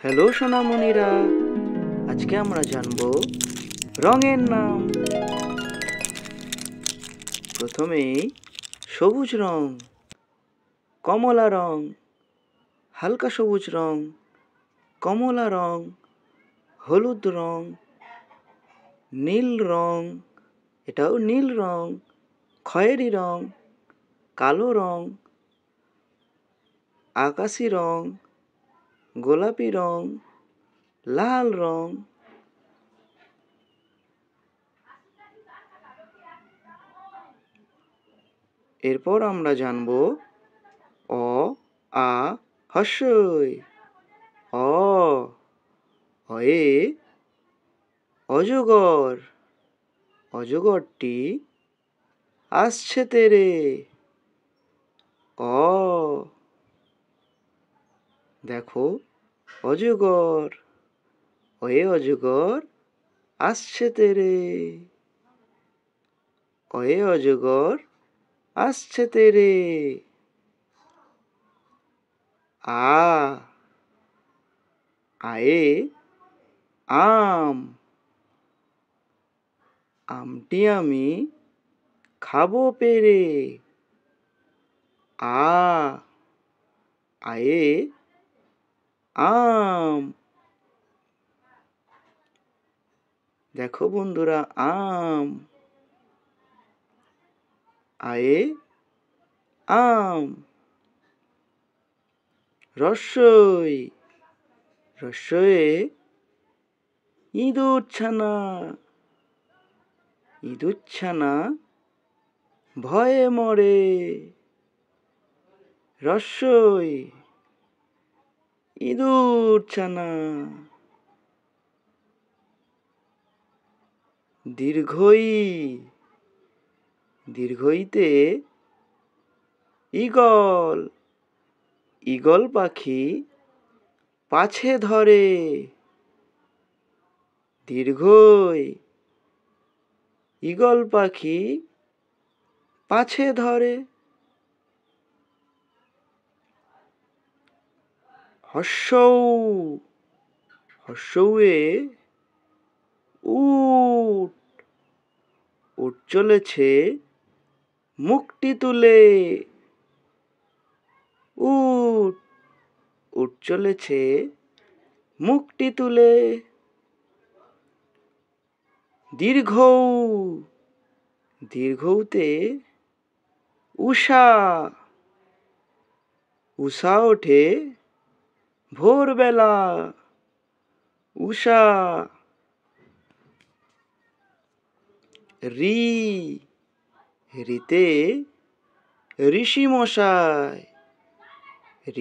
Hello সোনামণিরা, আজকে আমরা জানবো রঙের নাম। প্রথমেই সবুজ রং, কমলা রং, হালকা সবুজ রং, কমলা রং, হলুদ রং, নীল রং, এটাও নীল রং, খয়েরি রং, কালো রং, আকাশি রং, গোলাপি রং, লাল রং। এরপর আমরা জানব অ আ হস্যই। অ অয়ে অজগর, অজগরটি আসছে তেরে। অ দেখো অজগর, অয়ে অজগর আসছে তেরে, অয়ে অজগর আসছে তেরে। আ আয়ে আম, আমটি আমি খাবো পেরে। আ আয়ে আম, দেখো বন্ধুরা আম। আয়ে আম। রস্যই, রস্যয়ে ইঁদুর ছানা, ইঁদুর ছানা ভয়ে মরে। রস্যই ইঁদুর ছানা। দীর্ঘই, দীর্ঘইতে ঈগল, ঈগল পাখি পাছে ধরে। দীর্ঘই ঈগল পাখি পাছে ধরে। হস্যৌ, হস্যৌয়ে উট, উট চলেছে মুখটি তুলে। উট, উট চলেছে মুখটি তুলে। দীর্ঘৌ, দীর্ঘৌতে উষা, উষা ওঠে ভোরবেলা। উষা। রি, রিতে ঋষি মশাই,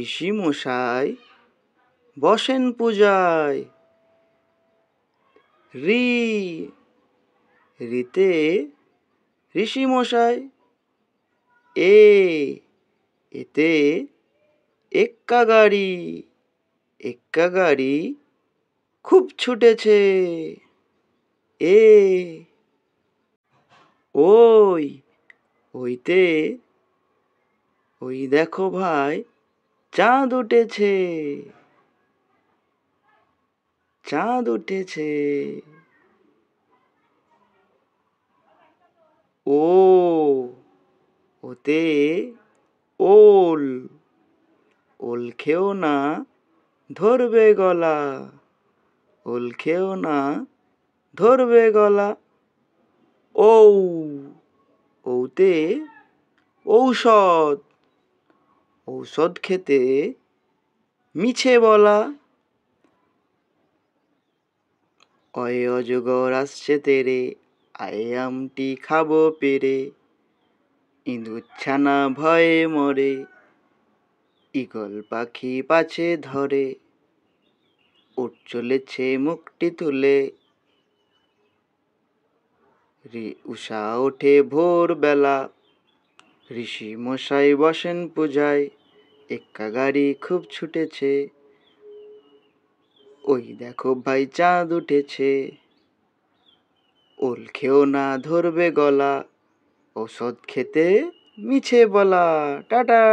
ঋষি মশাই বসেন পূজায়। রি, রিতে ঋষি মশাই। এ, এতে এক্কা গাড়ি, এক্কা গাড়ি খুব ছুটেছে। এ, ওই, ওইতে ওই দেখো ভাই চাঁদ উঠেছে, চাঁদ উঠেছে। ও, ওতে ওল, ওল খেও না ধরবে গলা, ওল খেও না ধরবে গলা। ঔ, ঔতে ঔষধ, ঔষধ খেতে মিছে বলা। অয়ে অজগর আসছে তেরে, আয়ে আমটি খাবো পেরে। ইঁদুর ছানা ভয়ে মরে, ঈগল পাখি পাছে ধরে। উট চলেছে মুখটি তুলে, উষা ওঠে ভোরবেলা। ঋষি মশাই বসেন পূজায়, এক্কা গাড়ি খুব ছুটেছে। ওই দেখো ভাই চাঁদ উঠেছে। ওল খেও না ধরবে গলা, ঔষধ খেতে মিছে বলা। টাটা।